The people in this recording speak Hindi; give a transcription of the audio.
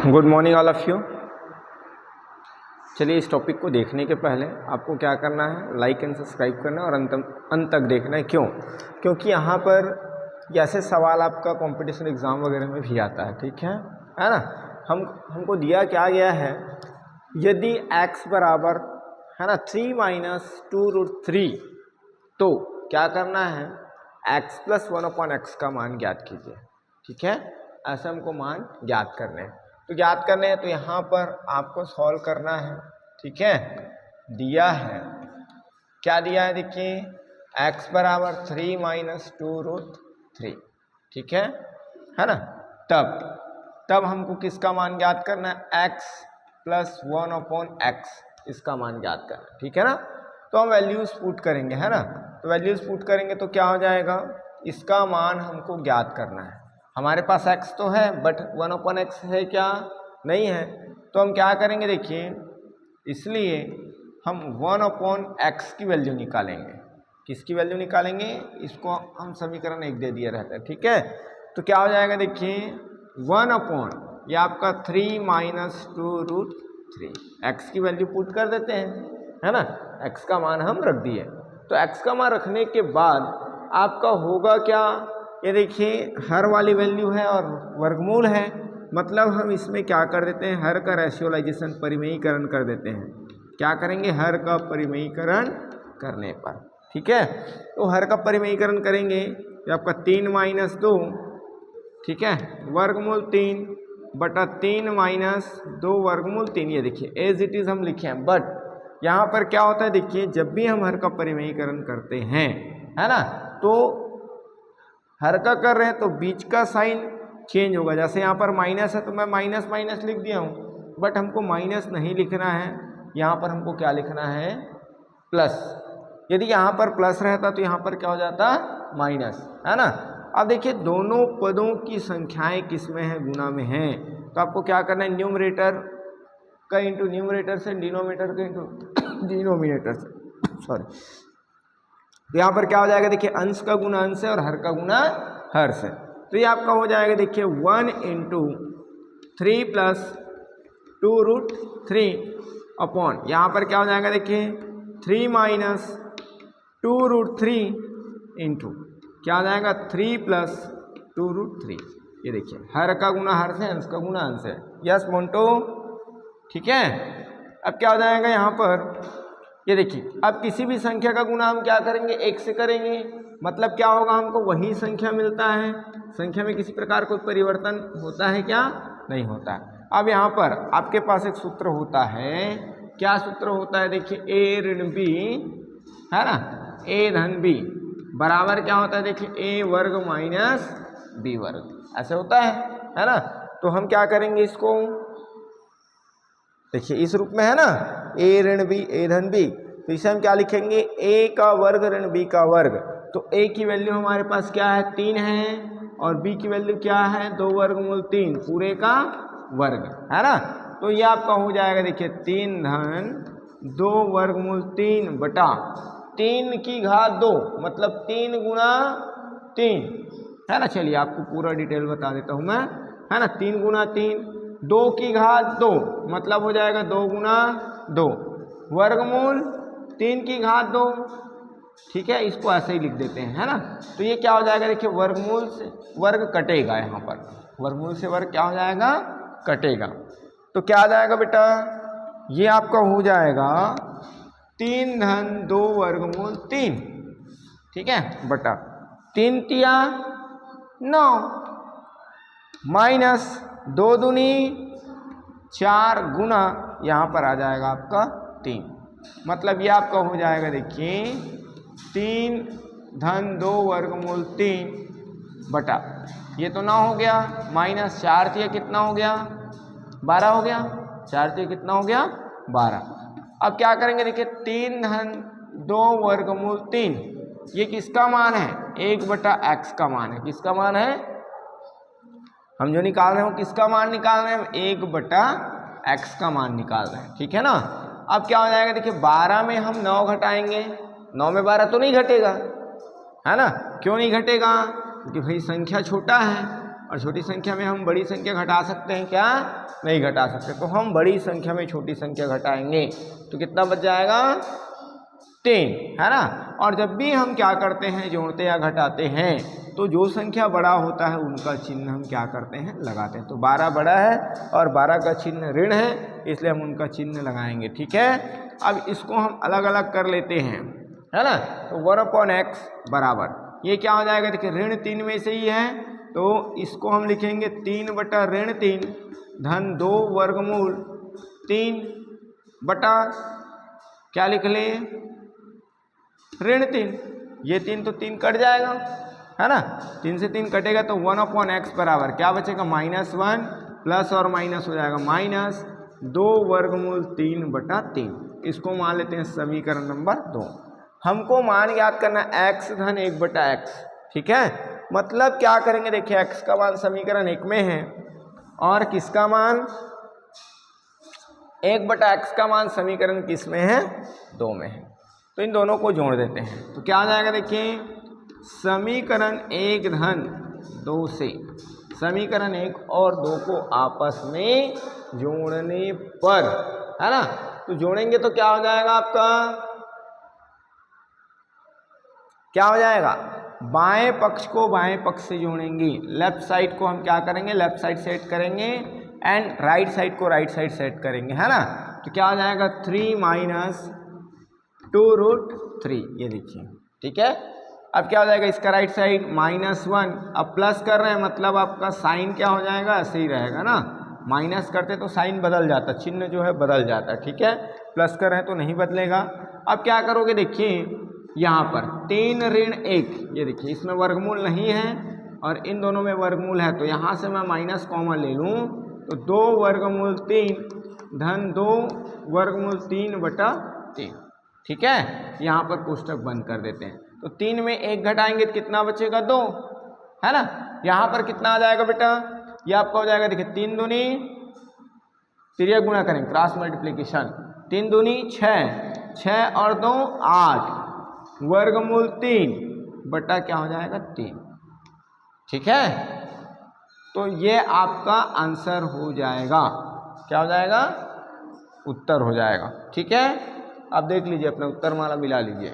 Good morning all of you. चलिए इस टॉपिक को देखने के पहले आपको क्या करना है, लाइक एंड सब्सक्राइब करना है और अंत तक देखना है। क्यों? क्योंकि यहाँ पर ऐसे सवाल आपका कंपटीशन एग्ज़ाम वगैरह में भी आता है, ठीक है ना। हमको दिया क्या गया है, यदि x बराबर है ना 3 - 2√3 तो क्या करना है, x + 1/x का मान ज्ञात कीजिए। ठीक है, ऐसे हमको मान ज्ञात करने हैं। तो ज्ञात करने हैं तो यहाँ पर आपको सॉल्व करना है। ठीक है, दिया है, क्या दिया है देखिए, x बराबर 3 - 2√3। ठीक है ना। तब हमको किसका मान ज्ञात करना है, x + 1/x इसका मान ज्ञात करना है। ठीक है ना। तो हम वैल्यूज पुट करेंगे, है ना। तो वैल्यूज पुट करेंगे तो क्या हो जाएगा, इसका मान हमको ज्ञात करना है। हमारे पास x तो है बट 1/x है क्या, नहीं है। तो हम क्या करेंगे देखिए, इसलिए हम 1/x की वैल्यू निकालेंगे। किसकी वैल्यू निकालेंगे, इसको हम समीकरण 1 दे दिया रहता है। ठीक है, तो क्या हो जाएगा देखिए 1/ ये आपका 3 - 2√3, x की वैल्यू पुट कर देते हैं, है ना। x का मान हम रख दिए। तो x का मान रखने के बाद आपका होगा क्या, ये देखिए हर वाली वैल्यू है और वर्गमूल है, मतलब हम इसमें क्या कर देते हैं, हर का रेशियोलाइजेशन परिमेयीकरण कर देते हैं। क्या करेंगे, हर का परिमेयीकरण करने पर। ठीक है, तो हर का परिमेयीकरण करेंगे तो आपका 3 - 2, ठीक है, वर्गमूल 3 बटा 3 - 2 वर्गमूल 3। ये देखिए एज इट इज हम लिखे हैं, बट यहाँ पर क्या होता है देखिए, जब भी हम हर का परिमेयीकरण करते हैं, है ना, तो हर का कर रहे हैं तो बीच का साइन चेंज होगा। जैसे यहाँ पर माइनस है तो मैं माइनस माइनस लिख दिया हूँ, बट हमको माइनस नहीं लिखना है, यहाँ पर हमको क्या लिखना है, प्लस। यदि यहाँ पर प्लस रहता तो यहाँ पर क्या हो जाता, माइनस, है ना। अब देखिए दोनों पदों की संख्याएं किस में है, गुना में है। तो आपको क्या करना है, न्यूमरेटर का इंटू न्यूमरेटर से, डिनोमिनेटर का इंटू डिनोमिनेटर से, सॉरी। तो यहाँ पर क्या हो जाएगा देखिए, अंश का गुना अंश से और हर का गुना हर से। तो ये आपका हो जाएगा देखिए 1 × 3 + 2√3 अपॉन, यहाँ पर क्या हो जाएगा देखिए 3 - 2√3 इंटू क्या हो जाएगा 3 + 2√3। ये देखिए हर का गुना हर से, अंश का गुना अंश है। यस मोन्टो, ठीक है। अब क्या हो जाएगा यहाँ पर, ये देखिए अब किसी भी संख्या का गुना हम क्या करेंगे, 1 से करेंगे, मतलब क्या होगा, हमको वही संख्या मिलता है। संख्या में किसी प्रकार कोई परिवर्तन होता है क्या, नहीं होता है। अब यहाँ पर आपके पास एक सूत्र होता है, क्या सूत्र होता है देखिए, a ऋण b, है ना, a धन b बराबर क्या होता है देखिए, a वर्ग माइनस b वर्ग, ऐसे होता है ना। तो हम क्या करेंगे, इसको देखिए इस रूप में है ना, a ऋण b a धन b, तो इसे हम क्या लिखेंगे, a का वर्ग ऋण b का वर्ग। तो a की वैल्यू हमारे पास क्या है, 3 है, और b की वैल्यू क्या है, 2 वर्गमूल 3 पूरे का वर्ग, है ना। तो ये आपका हो जाएगा देखिए 3 धन 2 वर्गमूल 3 बटा 3 की घात 2, मतलब 3 गुना 3, है ना। चलिए आपको पूरा डिटेल बता देता हूँ मैं, है ना। 3 गुना 3, 2 की घात 2, मतलब हो जाएगा 2 गुना 2, वर्गमूल 3 की घात 2। ठीक है, इसको ऐसे ही लिख देते हैं, है ना। तो ये क्या हो जाएगा देखिए, वर्गमूल से वर्ग कटेगा, यहाँ पर वर्गमूल से वर्ग क्या हो जाएगा, कटेगा। तो क्या आ जाएगा बेटा, ये आपका हो जाएगा 3 धन 2 वर्गमूल 3, ठीक है, बटा 3 तिया 9 माइनस 2 दूनी 4 गुना, यहाँ पर आ जाएगा आपका 3, मतलब ये आपका हो जाएगा देखिए 3 धन 2 वर्गमूल 3 बटा, ये तो 9 हो गया, माइनस 4 तिया कितना हो गया, 12 हो गया, 4 तिया कितना हो गया, 12। अब क्या करेंगे देखिए, 3 धन 2 वर्गमूल 3, ये किसका मान है, 1/x का मान है। किसका मान है, हम जो निकाल रहे हो किसका मान निकाल रहे हैं, हम 1/x का मान निकाल रहे हैं, ठीक है ना। अब क्या हो जाएगा देखिए, 12 में हम 9 घटाएंगे, 9 में 12 तो नहीं घटेगा, है ना। क्यों नहीं घटेगा, क्योंकि भाई संख्या छोटा है, और छोटी संख्या में हम बड़ी संख्या घटा सकते हैं क्या? नहीं घटा सकते। तो हम बड़ी संख्या में छोटी संख्या घटाएंगे तो कितना बच जाएगा? 3, है ना। और जब भी हम क्या करते हैं, जोड़ते या घटाते हैं, तो जो संख्या बड़ा होता है उनका चिन्ह हम क्या करते हैं? लगाते हैं। तो 12 बड़ा है और 12 का चिन्ह ऋण है, इसलिए हम उनका चिन्ह लगाएंगे। ठीक है। अब इसको हम अलग अलग कर लेते हैं, है ना। तो 1/x बराबर ये क्या हो जाएगा? देखिए ऋण 3 में से ही है, तो इसको हम लिखेंगे 3 बटा ऋण 3 धन 2 वर्गमूल 3 बटा क्या लिख ले? ऋण 3। ये 3 तो 3 कट जाएगा, है ना। 3 से 3 कटेगा तो 1/x बराबर क्या बचेगा? -1 प्लस और माइनस हो जाएगा -2 वर्गमूल 3 बटा 3। इसको मान लेते हैं समीकरण नंबर 2। हमको मान याद करना x धन 1 बटा x। ठीक है। मतलब क्या करेंगे? देखिए x का मान समीकरण 1 में है और किसका मान? 1 बटा x का मान समीकरण किस में है? 2 में है। तो इन दोनों को जोड़ देते हैं तो क्या आ जाएगा? देखिए समीकरण 1 धन 2 से समीकरण 1 और 2 को आपस में जोड़ने पर, है ना, तो जोड़ेंगे तो क्या हो जाएगा आपका? क्या हो जाएगा? बाएं पक्ष को बाएं पक्ष से जोड़ेंगे। लेफ्ट साइड को हम क्या करेंगे? लेफ्ट साइड सेट करेंगे एंड राइट साइड को राइट साइड सेट करेंगे, है ना। तो क्या हो जाएगा? 3 माइनस 2√3, ये देखिए। ठीक है। अब क्या हो जाएगा? इसका राइट साइड -1। अब प्लस कर रहे हैं मतलब आपका साइन क्या हो जाएगा? ऐसे ही रहेगा ना। माइनस करते तो साइन बदल जाता, चिन्ह जो है बदल जाता है। ठीक है। प्लस कर रहे हैं तो नहीं बदलेगा। अब क्या करोगे? देखिए यहाँ पर 3 ऋण 1, ये देखिए इसमें वर्गमूल नहीं है और इन दोनों में वर्गमूल है, तो यहाँ से मैं माइनस कॉमन ले लूँ तो 2 वर्गमूल 3 धन 2 वर्गमूल 3 बटा 3। ठीक है। यहाँ पर कोष्टक बंद कर देते हैं। तो 3 में 1 घटाएंगे तो कितना बचेगा? 2, है ना। यहाँ पर कितना आ जाएगा बेटा? ये आपका हो जाएगा, देखिए 3 दूनी, तिर्यक गुणा करेंगे क्रॉस मल्टीप्लीकेशन, 3 दूनी 6, 6 और 2 8 वर्गमूल 3 बटा क्या हो जाएगा? 3। ठीक है। तो ये आपका आंसर हो जाएगा। क्या हो जाएगा? उत्तर हो जाएगा। ठीक है। अब देख लीजिए अपना उत्तर माला मिला लीजिए।